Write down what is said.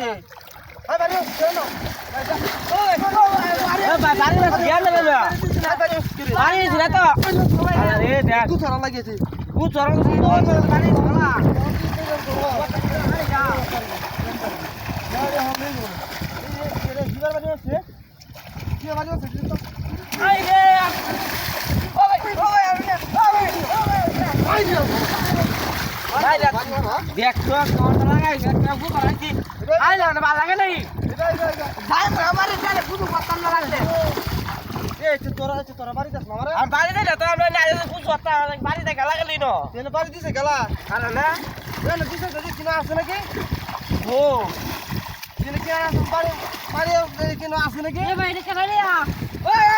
লাগাইছে এই বাড়ি কেন বাড়ি না গিয়া না বেলা বাড়ি ছিল তো আরে দেখ তুই চড়া লাগিয়েছে ও চরম তো বাড়ি চলা আই রে দেখ তো কোন লাগাই কেউ করাইছি আই না ভালো লাগে নাই যাই আমারে চলে বুঝু করতাম না লাগলে তোরা বাড়ি যাস না আমারে আর বাড়ি দেই না তো আমরা না বুঝু করতাম বাড়ি দেখা লাগালি না তেনে বাড়ি দিছে গেলা আরে না এনে দিছে যদি কিনা আছে নাকি ও তেনে কি আছে বাড়ি বাড়ি কিনা আছে নাকি এ ভাই দেখে ভাই ওই